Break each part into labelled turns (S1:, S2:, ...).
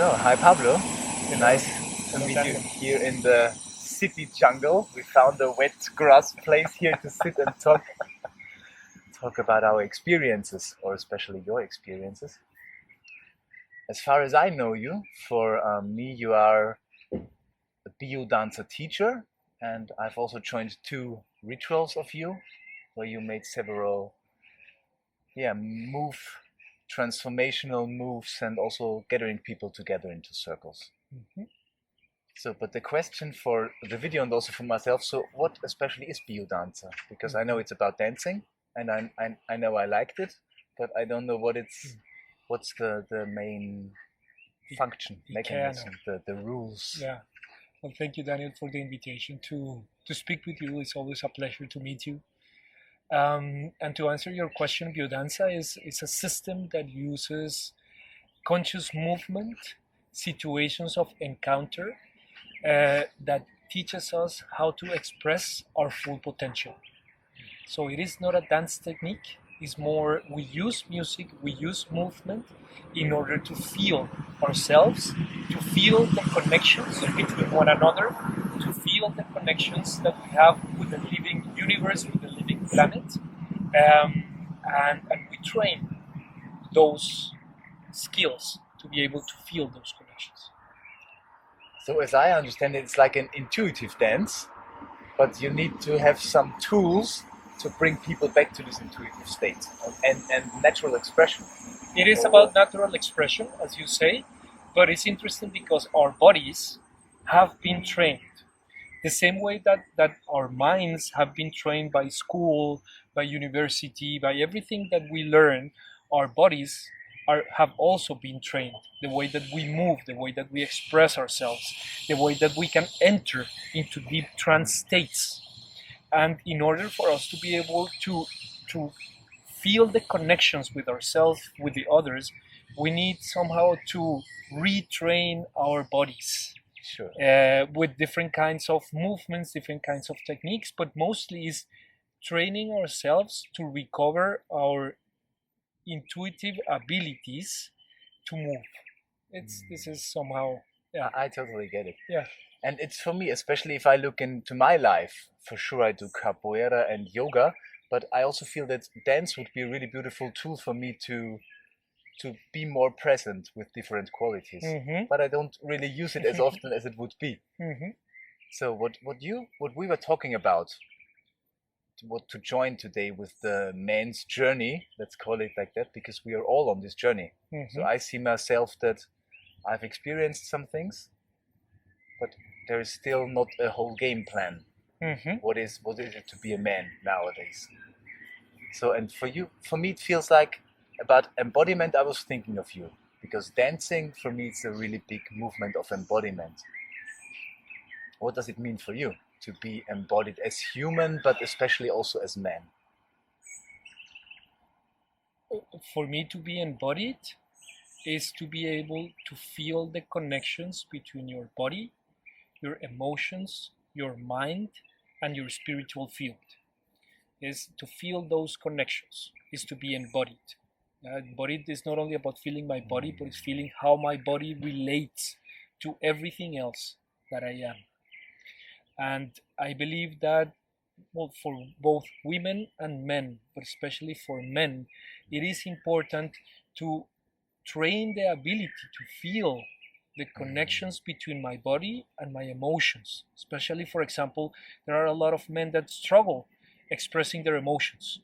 S1: So, hi Pablo.
S2: Hello.
S1: Nice to
S2: Hello,
S1: meet you
S2: Daniel.
S1: here in the city jungle. We found a wet grass place here to sit and talk about our experiences, or especially your experiences. As far as I know you, for me, you are a bio dancer teacher, and I've also joined 2 rituals of you, where you made several, transformational moves, and also gathering people together into circles.
S2: Mhm.
S1: So, but the question for the video and also for myself, so what especially is bio dancer? Because I know it's about dancing, and I know I liked it, but I don't know what's the main function,
S2: the
S1: mechanism, the rules.
S2: Yeah. Well, thank you, Daniel, for the invitation to speak with you. It's always a pleasure to meet you. And to answer your question, biodanza is a system that uses conscious movement, situations of encounter that teaches us how to express our full potential. So it is not a dance technique. It's more we use music, we use movement in order to feel ourselves, to feel the connections between one another, to feel the connections that we have with the living universe, with the living planet, and we train those skills to be able to feel those connections.
S1: So, as I understand it, it's like an intuitive dance, but you need to have some tools to bring people back to this intuitive state and natural expression.
S2: It is about natural expression, as you say, but it's interesting because our bodies have been trained the same way that our minds have been trained by school, by university, by everything that we learn. Our bodies have also been trained. The way that we move, the way that we express ourselves, the way that we can enter into deep trance states. And in order for us to be able to feel the connections with ourselves, with the others, we need somehow to retrain our bodies.
S1: Sure.
S2: With different kinds of movements, different kinds of techniques, but mostly is training ourselves to recover our intuitive abilities to move. This is somehow, yeah.
S1: I totally get it.
S2: Yeah.
S1: And it's for me, especially if I look into my life, for sure I do capoeira and yoga, but I also feel that dance would be a really beautiful tool for me to be more present with different qualities.
S2: Mm-hmm.
S1: But I don't really use it as often as it would be.
S2: Mm-hmm.
S1: So what we were talking about, what to join today with the man's journey, let's call it like that, because we are all on this journey.
S2: Mm-hmm.
S1: So I see myself that I've experienced some things, but there is still not a whole game plan.
S2: Mm-hmm.
S1: What is it to be a man nowadays? So, and for me, it feels like about embodiment. I was thinking of you because dancing for me is a really big movement of embodiment. What does it mean for you to be embodied as human, but especially also as man?
S2: For me to be embodied is to be able to feel the connections between your body, your emotions, your mind, and your spiritual field. Is to feel those connections, is to be embodied. Embodied is not only about feeling my body, but it's feeling how my body relates to everything else that I am. And I believe that, well, for both women and men, but especially for men, it is important to train the ability to feel the connections between my body and my emotions. Especially, for example, there are a lot of men that struggle expressing their emotions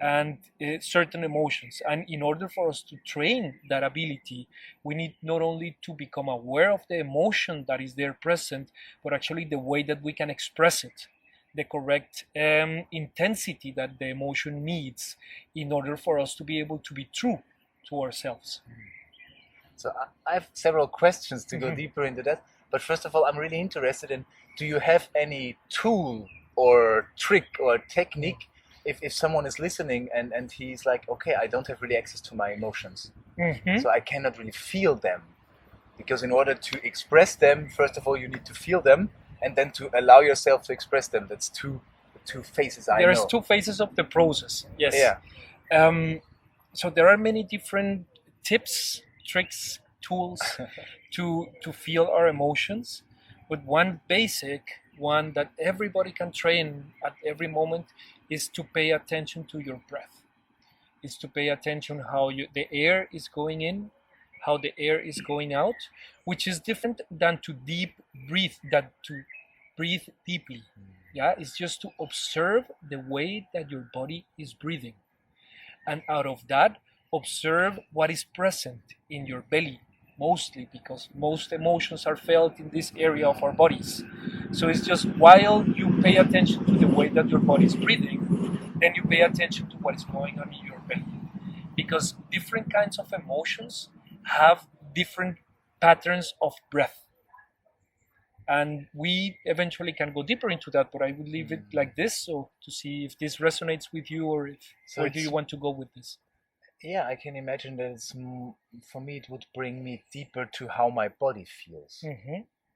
S2: and certain emotions. And in order for us to train that ability, we need not only to become aware of the emotion that is there present, but actually the way that we can express it, the correct intensity that the emotion needs in order for us to be able to be true to ourselves.
S1: So I have several questions to go deeper into that. But first of all, I'm really interested in, do you have any tool or trick or technique if someone is listening and he's like, okay, I don't have really access to my emotions, so I cannot really feel them, because in order to express them, first of all, you need to feel them, and then to allow yourself to express them. That's two phases.
S2: There's 2 phases of the process. Yes.
S1: Yeah.
S2: So there are many different tips, tricks, tools to feel our emotions, but one basic one that everybody can train at every moment is to pay attention to your breath. Is to pay attention how the air is going in, how the air is going out, which is different than to breathe deeply. Yeah, it's just to observe the way that your body is breathing, and out of that, observe what is present in your belly, mostly because most emotions are felt in this area of our bodies. So it's just while you pay attention to the way that your body is breathing, then you pay attention to what is going on in your belly, because different kinds of emotions have different patterns of breath. And we eventually can go deeper into that, but I would leave it like this, so to see if this resonates with you, or if
S1: So
S2: where do you want to go with this.
S1: yeah, I can imagine that for me it would bring me deeper to how my body feels,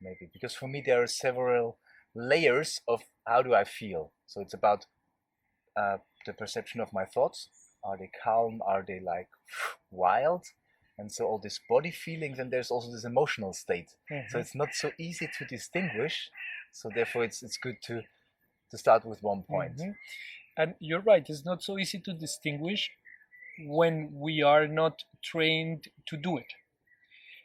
S1: maybe, because for me there are several layers of how do I feel. So it's about the perception of my thoughts. Are they calm? Are they like wild? And so all these body feelings, and there's also this emotional state. So it's not so easy to distinguish. So therefore, it's good to start with one point.
S2: And you're right, it's not so easy to distinguish when we are not trained to do it.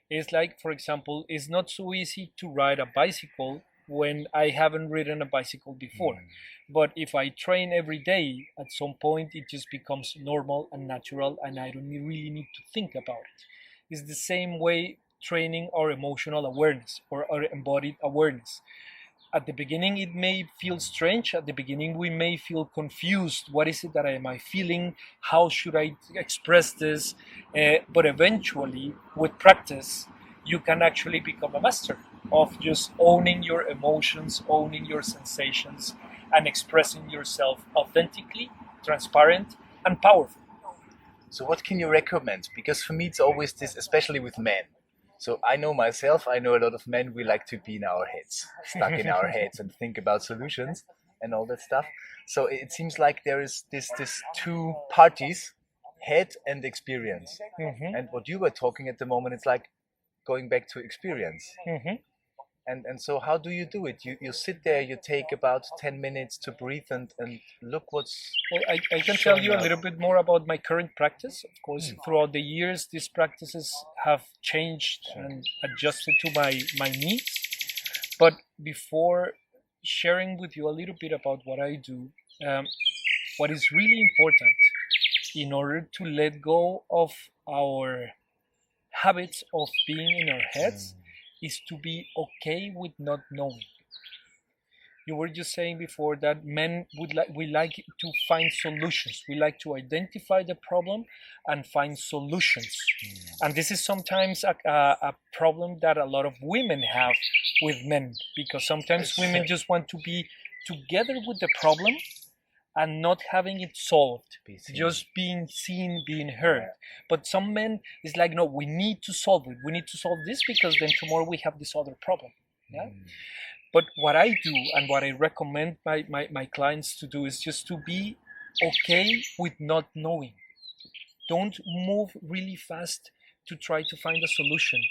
S2: It's like, for example, it's not so easy to ride a bicycle when I haven't ridden a bicycle before. But if I train every day, at some point it just becomes normal and natural, and I don't really need to think about it. It's the same way training our emotional awareness or our embodied awareness. At the beginning, it may feel strange. At the beginning, we may feel confused. What is it that am I feeling? How should I express this? But eventually, with practice, you can actually become a master of just owning your emotions, owning your sensations, and expressing yourself authentically, transparent, and powerful.
S1: So what can you recommend? Because for me, it's always this, especially with men. So I know myself, I know a lot of men, we like to be in our heads, stuck in our heads and think about solutions and all that stuff. So it seems like there is this two parties, head and experience. And what you were talking at the moment, it's like going back to experience. And so how do you do it? You sit there, you take about 10 minutes to breathe and look what's...
S2: Well, I can tell you a little bit more about my current practice. Of course, throughout the years, these practices have changed and adjusted to my needs. But before sharing with you a little bit about what I do, what is really important in order to let go of our habits of being in our heads is to be okay with not knowing. You were just saying before that men we like to find solutions. We like to identify the problem and find solutions. And this is sometimes a problem that a lot of women have with men, because sometimes women just want to be together with the problem and not having it solved, just being seen, being heard. But some men is like, no, we need to solve it. We need to solve this because then tomorrow we have this other problem. Yeah. But what I do and what I recommend my clients to do is just to be okay with not knowing. Don't move really fast to try to find a solution,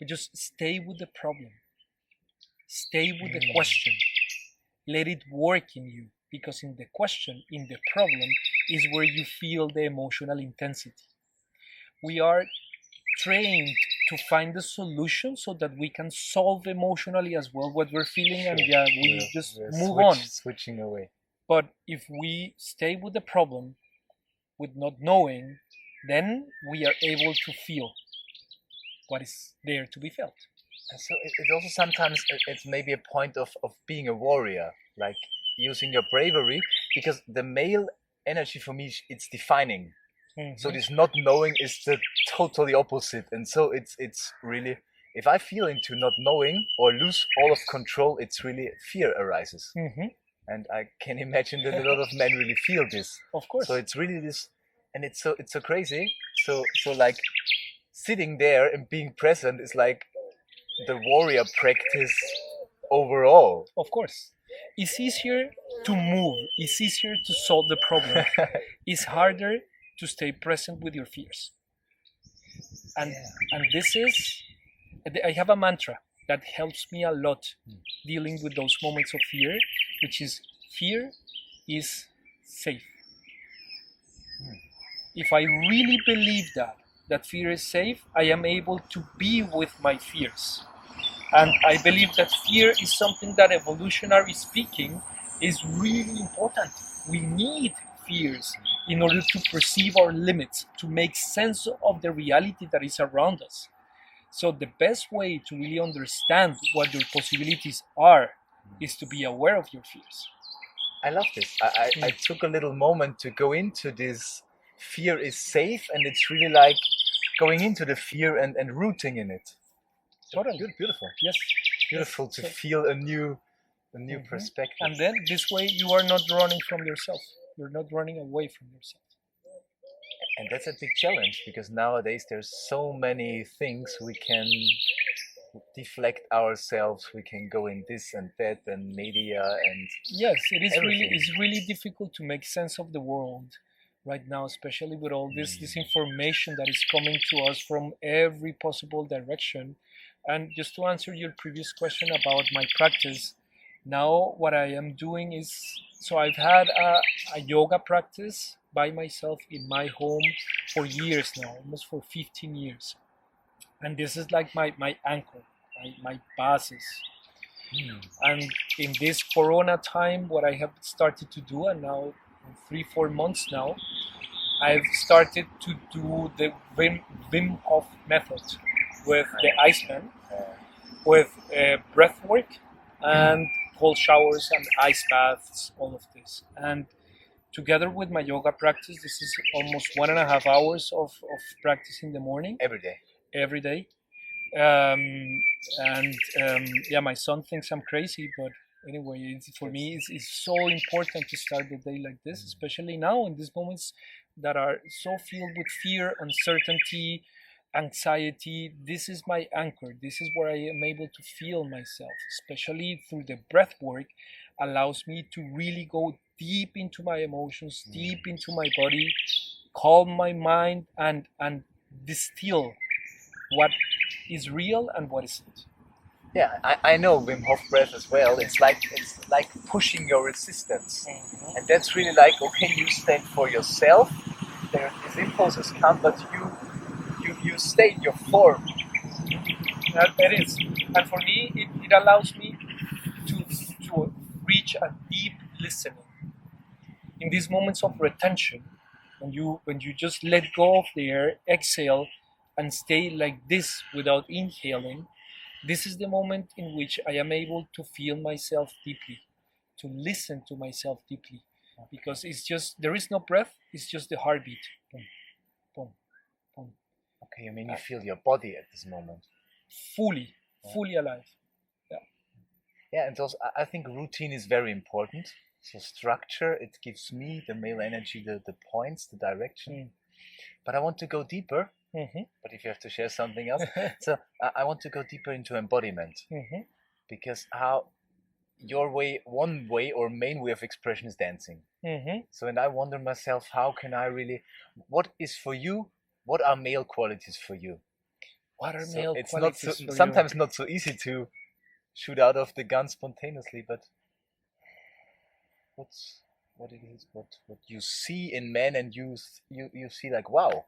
S2: but just stay with the problem. Stay with the question. Let it work in you, because in the question, in the problem, is where you feel the emotional intensity. We are trained to find the solution so that we can solve emotionally as well what we're feeling, and we just move on.
S1: Switching away.
S2: But if we stay with the problem, with not knowing, then we are able to feel what is there to be felt.
S1: And so it also sometimes it's maybe a point of being a warrior, like using your bravery, because the male energy for me, it's defining. So this not knowing is the totally opposite. And so it's really, if I feel into not knowing or lose all of control, it's really fear arises. And I can imagine that a lot of men really feel this.
S2: Of course.
S1: So it's really this, and it's so crazy. So like sitting there and being present is like the warrior practice overall.
S2: Of course. It's easier to move. It's easier to solve the problem. It's harder to stay present with your fears. And this is, I have a mantra that helps me a lot dealing with those moments of fear, which is fear is safe. If I really believe that fear is safe, I am able to be with my fears. And I believe that fear is something that, evolutionary speaking, is really important. We need fears in order to perceive our limits, to make sense of the reality that is around us. So the best way to really understand what your possibilities are is to be aware of your fears.
S1: I love this. I took a little moment to go into this fear is safe, and it's really like going into the fear and rooting in it.
S2: Totally.
S1: Beautiful.
S2: Yes.
S1: Beautiful to feel a new perspective.
S2: And then this way you are not running from yourself. You're not running away from yourself.
S1: And that's a big challenge, because nowadays there's so many things we can deflect ourselves. We can go in this and that and media and
S2: yes, it is
S1: everything.
S2: It's really difficult to make sense of the world right now, especially with all this information that is coming to us from every possible direction. And just to answer your previous question about my practice, now what I am doing is, so I've had a yoga practice by myself in my home for years now, almost for 15 years. And this is like my anchor, my basis. And in this Corona time, what I have started to do, and now 3-4 months now, I've started to do the Wim Hof method with the Iceman, with breath work and cold showers and ice baths, all of this. And together with my yoga practice, this is almost 1.5 hours of practice in the morning. Every day. Yeah, my son thinks I'm crazy, but anyway, for me, it's so important to start the day like this, especially now in these moments that are so filled with fear, uncertainty, anxiety. This is my anchor. This is where I am able to feel myself, especially through the breath work, allows me to really go deep into my emotions, deep into my body, calm my mind, and distill what is real and what isn't.
S1: Yeah, I know Wim Hof breath as well. It's like pushing your resistance, and that's really like, okay, you stand for yourself. These impulses come, but you stay in your form.
S2: That is, and for me, it allows me to reach a deep listening. In these moments of retention, when you just let go of the air, exhale, and stay like this without inhaling, this is the moment in which I am able to feel myself deeply, to listen to myself deeply, because it's just, there is no breath, it's just the heartbeat. Boom, boom, boom.
S1: Okay, you mean you feel your body at this moment?
S2: Fully alive.
S1: Yeah, and also I think routine is very important. So structure, it gives me, the male energy, the points, the direction. But I want to go deeper. But if you have to share something else, so I want to go deeper into embodiment, because how your way, one way or main way of expression is dancing. So, and I wonder myself, how can I really, what is for you? What are male qualities for you?
S2: What are male
S1: it's
S2: qualities
S1: not so,
S2: for
S1: sometimes
S2: you?
S1: not so easy to shoot out of the gun spontaneously, but what it is, what you see in men, and you see like, wow,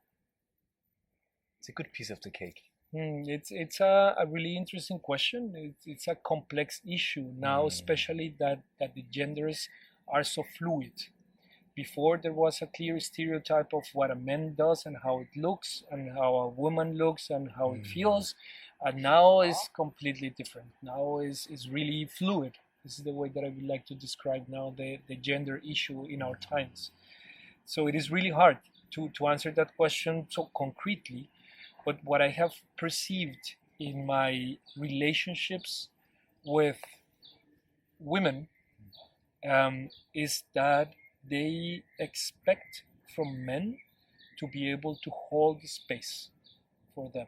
S1: it's a good piece of the cake.
S2: It's a really interesting question. It's a complex issue now, especially that the genders are so fluid. Before, there was a clear stereotype of what a man does and how it looks, and how a woman looks and how it feels, and now is completely different. Now is really fluid. This is the way that I would like to describe now the gender issue in our times. So it is really hard to answer that question so concretely. But what I have perceived in my relationships with women is that they expect from men to be able to hold space for them.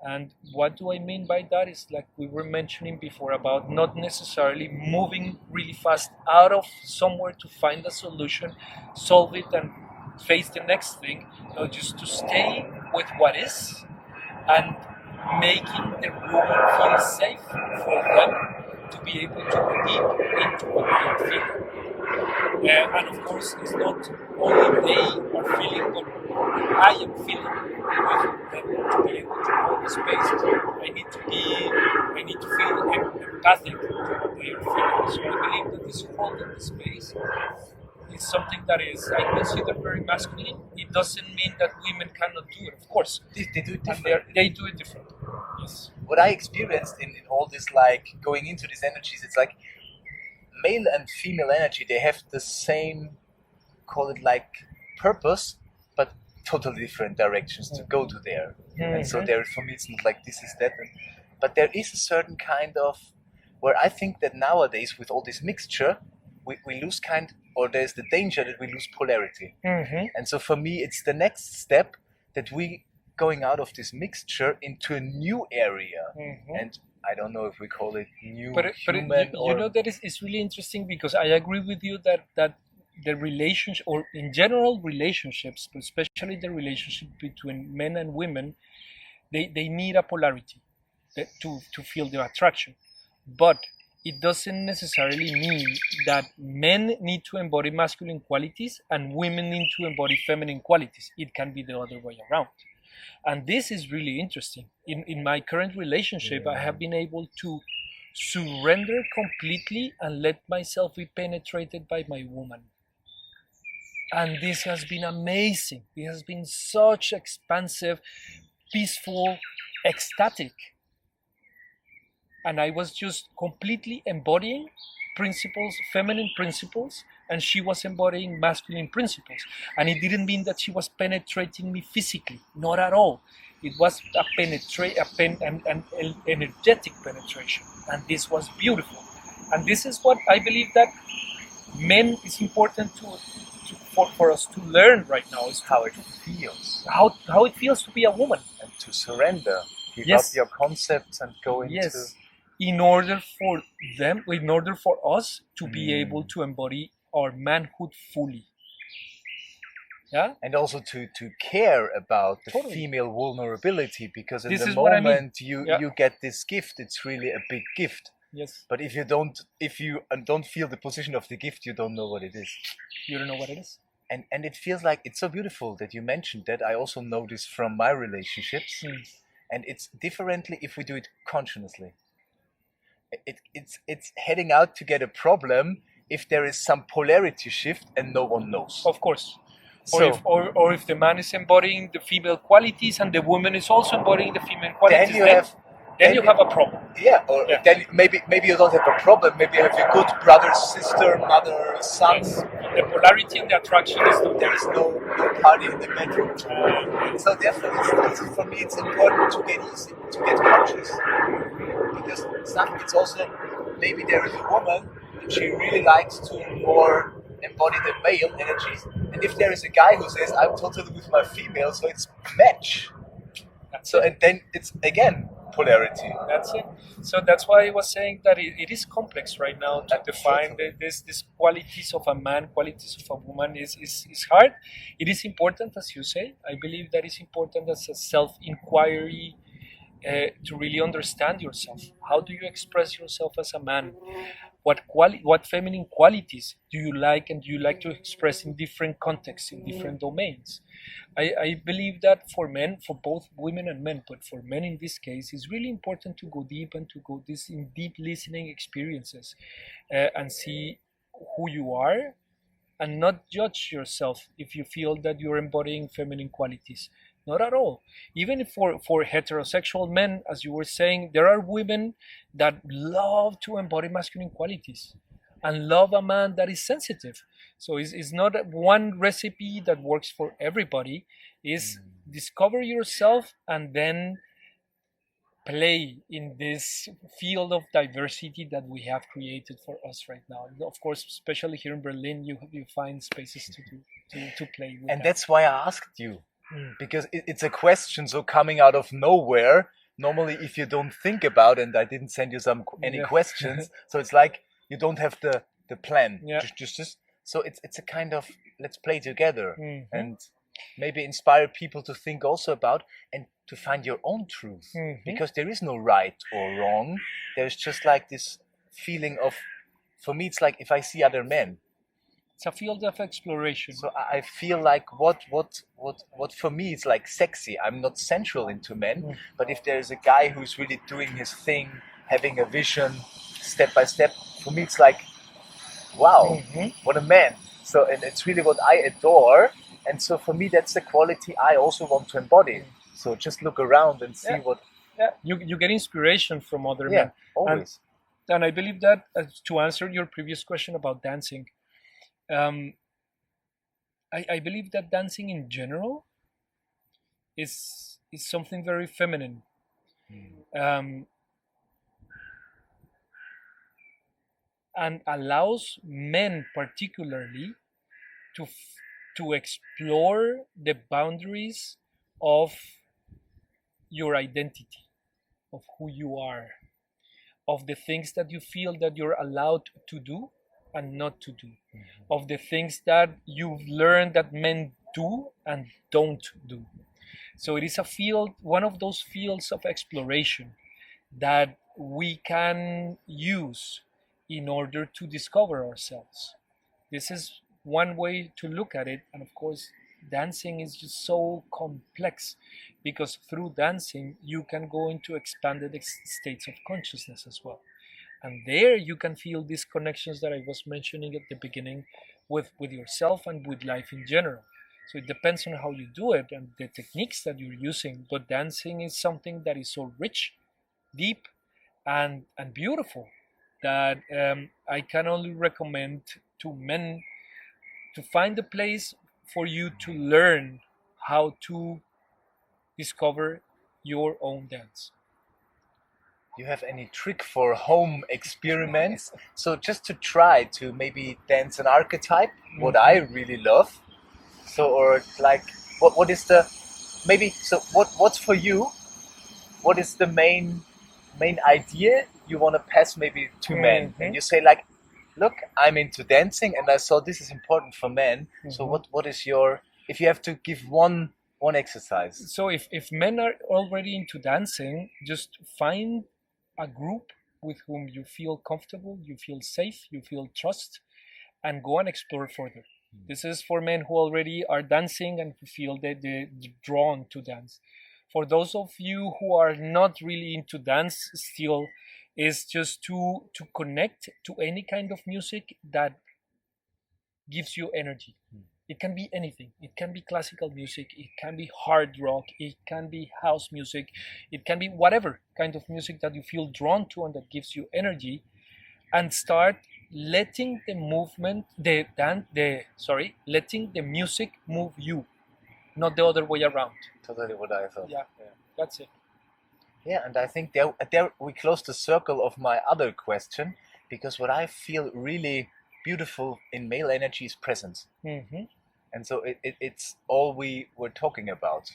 S2: And what do I mean by that is, like we were mentioning before, about not necessarily moving really fast out of somewhere to find a solution, solve it, and face the next thing. No, just to stay with what is and making the room feel safe for them to be able to go deep into what they are feeling. And of course, it's not only they are feeling, but I am feeling with them to be able to hold the space. I need to feel empathic to what they are feeling. So I believe that this holding the space is something that is, I consider, very masculine. It doesn't mean that women cannot do it, of course.
S1: They do it
S2: And
S1: different.
S2: they do it different. Yes.
S1: What I experienced in all this, like going into these energies, it's like male and female energy, they have the same, call it like purpose, but totally different directions to go to there. And so there, for me, it's not like this is that. But there is a certain kind of, where I think that nowadays with all this mixture, we lose or there's the danger that we lose polarity. And so for me, it's the next step that we going out of this mixture into a new area. And I don't know if we call it new human
S2: you know that it's really interesting, because I agree with you that the relationship, or in general relationships, but especially the relationship between men and women, they need a polarity to feel the attraction. But it doesn't necessarily mean that men need to embody masculine qualities and women need to embody feminine qualities. It can be the other way around. And this is really interesting. In my current relationship, I have been able to surrender completely and let myself be penetrated by my woman. And this has been amazing. It has been such expansive, peaceful, ecstatic. And I was just completely embodying principles, feminine principles, and she was embodying masculine principles. And it didn't mean that she was penetrating me physically, not at all. It was an energetic penetration, and this was beautiful. And this is what I believe that men is important for us to learn right now, is
S1: how it feels,
S2: how it feels to be a woman,
S1: and to surrender, give
S2: Yes.
S1: up your concepts and go into.
S2: Yes. In order for us to be able to embody our manhood fully. Yeah?
S1: And also to care about the
S2: Totally.
S1: female vulnerability, because in
S2: This
S1: the
S2: is what I mean.
S1: moment you get this gift, it's really a big gift.
S2: Yes.
S1: But if you don't feel the position of the gift, you don't know what it is.
S2: You don't know what it is.
S1: And it feels like it's so beautiful that you mentioned that. I also know this from my relationships. And it's differently if we do it consciously. It's heading out to get a problem if there is some polarity shift and no one knows.
S2: Of course.
S1: So,
S2: Or if the man is embodying the female qualities and the woman is also embodying the female qualities, then you have a problem.
S1: Yeah, or then maybe you don't have a problem. Maybe you have a good brother, sister, mother, son.
S2: Yes. The polarity and the attraction is not
S1: There is no party in the bedroom. So therefore, for me, it's important to get easy, to get conscious, because it's also, maybe there is a woman and she really likes to more embody the male energies, and if there is a guy who says I'm totally with my female, so it's match. And then it's again polarity.
S2: That's it. So that's why I was saying that it is complex right now to define this qualities of a man, qualities of a woman is hard. It is important, as you say. I believe that is important as a self-inquiry, to really understand yourself. How do you express yourself as a man? What feminine qualities do you like, and do you like to express in different contexts, in different domains? I believe that for men, for both women and men, but for men in this case, it's really important to go deep and to go in deep listening experiences, and see who you are, and not judge yourself if you feel that you're embodying feminine qualities. Not at all. Even for heterosexual men, as you were saying, there are women that love to embody masculine qualities and love a man that is sensitive. So it's not one recipe that works for everybody. It's discover yourself and then play in this field of diversity that we have created for us right now. Of course, especially here in Berlin, you find spaces to play with.
S1: And that's why I asked you. Because it's a question so coming out of nowhere. Normally, if you don't think about, and I didn't send you any questions, so it's like you don't have the plan.
S2: Yeah.
S1: Just so it's a kind of let's play together. And maybe inspire people to think also about and to find your own truth. Because there is no right or wrong. There's just like this feeling of, for me, it's like if I see other men.
S2: It's a field of exploration.
S1: So I feel like what for me it's like sexy. I'm not central into men, but if there's a guy who's really doing his thing, having a vision, step by step, for me it's like, wow, what a man. So, and it's really what I adore. And so for me, that's the quality I also want to embody. So just look around and see what.
S2: Yeah, you get inspiration from other
S1: Yeah,
S2: men.
S1: always.
S2: And I believe that, to answer your previous question about dancing, I believe that dancing in general is something very feminine. And allows men particularly to explore the boundaries of your identity, of who you are, of the things that you feel that you're allowed to do and not to do, of the things that you've learned that men do and don't do. So it is a field, one of those fields of exploration that we can use in order to discover ourselves. This is one way to look at it. And of course, dancing is just so complex, because through dancing you can go into expanded states of consciousness as well. And there you can feel these connections that I was mentioning at the beginning with yourself and with life in general. So it depends on how you do it and the techniques that you're using. But dancing is something that is so rich, deep, and beautiful, that I can only recommend to men to find a place for you to learn how to discover your own dance.
S1: You have any trick for home experiments? So just to try to maybe dance an archetype, what I really love. So, or like, what is the, maybe, so what's for you? What is the main idea you want to pass maybe to men? And you say like, look, I'm into dancing and I saw this is important for men. So what is your, if you have to give one exercise?
S2: So if men are already into dancing, just find a group with whom you feel comfortable, you feel safe, you feel trust, and go and explore further. This is for men who already are dancing and who feel that they're drawn to dance. For those of you who are not really into dance still, is just to connect to any kind of music that gives you energy. It can be anything. It can be classical music, it can be hard rock, it can be house music, it can be whatever kind of music that you feel drawn to and that gives you energy, and start letting the movement, letting the music move you, not the other way around.
S1: Totally what I thought.
S2: Yeah. That's it.
S1: Yeah, and I think there we close the circle of my other question, because what I feel really beautiful in male energy is presence. And so it's all we were talking about.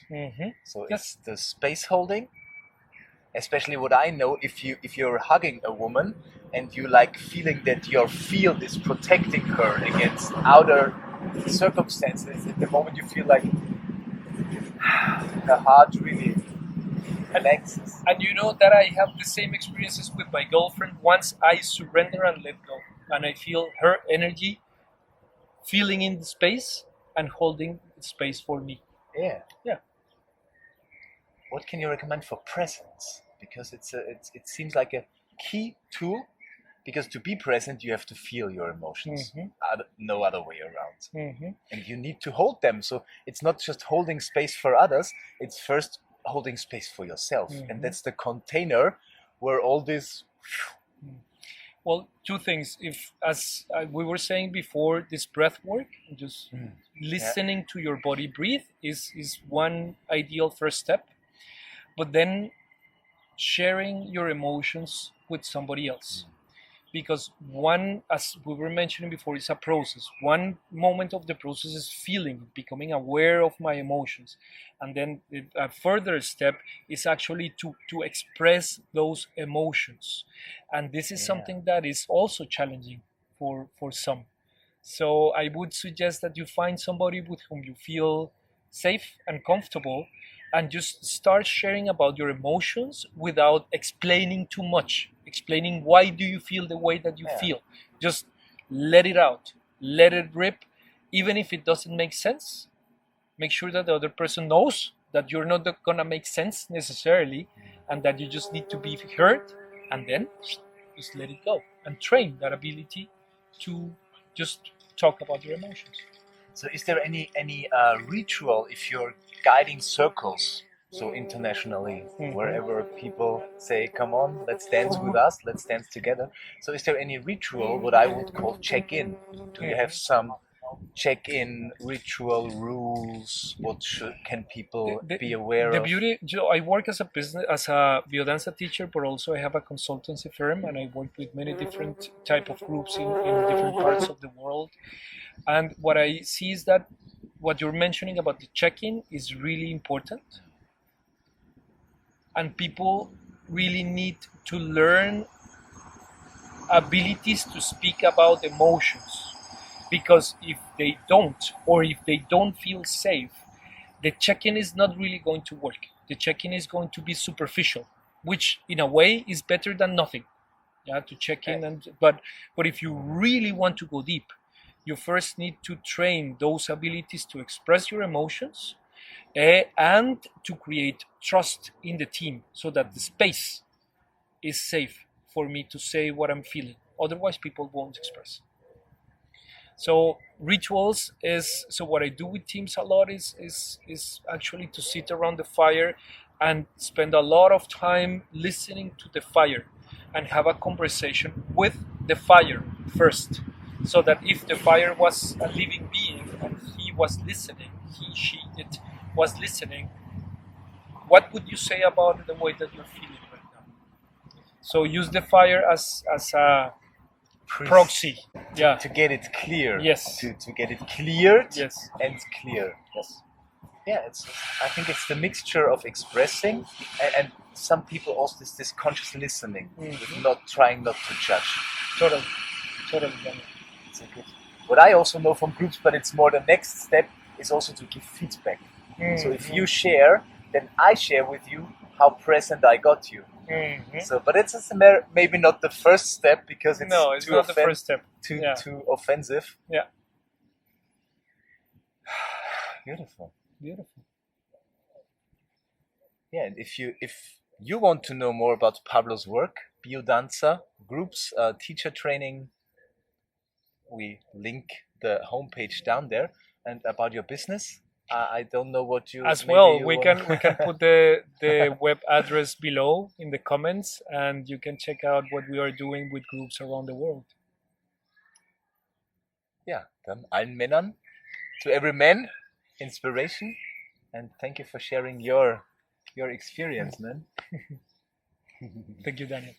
S1: So it's the space holding, especially what I know, if you're hugging a woman and you like feeling that your field is protecting her against outer circumstances, at the moment you feel like her heart really relaxes.
S2: And you know that I have the same experiences with my girlfriend. Once I surrender and let go, and I feel her energy filling in the space and holding space for me.
S1: Yeah.
S2: Yeah.
S1: What can you recommend for presence? Because it seems like a key tool. Because to be present, you have to feel your emotions. No other way around. And you need to hold them. So it's not just holding space for others. It's first holding space for yourself. And that's the container where all this...
S2: Well, two things. If, as we were saying before, this breath work, just listening to your body breathe is one ideal first step. But then sharing your emotions with somebody else. Because one, as we were mentioning before, is a process. One moment of the process is feeling, becoming aware of my emotions. And then a further step is actually to express those emotions. And this is something that is also challenging for some. So I would suggest that you find somebody with whom you feel safe and comfortable, and just start sharing about your emotions without explaining too much, explaining why do you feel the way that you feel. Just let it out, let it rip, even if it doesn't make sense. Make sure that the other person knows that you're not gonna make sense necessarily, and that you just need to be heard, and then just let it go and train that ability to just talk about your emotions.
S1: So is there any ritual if you're guiding circles, so internationally, wherever people say, come on, let's dance with us, let's dance together. So is there any ritual, what I would call check-in? Do you have some check-in ritual rules? What can people be aware
S2: The
S1: of?
S2: beauty, I work as a biodanza teacher, but also I have a consultancy firm, and I work with many different type of groups in different parts of the world. And what I see is that what you're mentioning about the check-in is really important, and people really need to learn abilities to speak about emotions, because if they don't, or if they don't feel safe, the check-in is not really going to work. The check-in is going to be superficial, which in a way is better than nothing. Yeah, to check in, but if you really want to go deep, you first need to train those abilities to express your emotions, and to create trust in the team, so that the space is safe for me to say what I'm feeling. Otherwise, people won't express. So rituals is, so what I do with teams a lot is actually to sit around the fire and spend a lot of time listening to the fire, and have a conversation with the fire first, so that if the fire was a living being and he was listening, he, she, it was listening, what would you say about the way that you're feeling right now? So use the fire as a proxy,
S1: to get it clear.
S2: Yes.
S1: To get it cleared.
S2: Yes.
S1: And clear.
S2: Yes.
S1: Yeah, I think it's the mixture of expressing and some people also this conscious listening, with not trying not to judge.
S2: Totally.
S1: It's a good. What I also know from groups, but it's more the next step, is also to give feedback. So if you share, then I share with you how present I got you. So, but it's maybe not the first step, because it's
S2: it's not the first step.
S1: Too offensive.
S2: Yeah.
S1: Beautiful.
S2: Yeah,
S1: and if you want to know more about Pablo's work, biodanza groups, teacher training, we link the homepage down there. And about your business, I don't know what you
S2: as well. We can put the web address below in the comments, and you can check out what we are doing with groups around the world.
S1: Yeah, dann allen Männern, to every man, inspiration, and thank you for sharing your experience, man.
S2: Thank you, Daniel.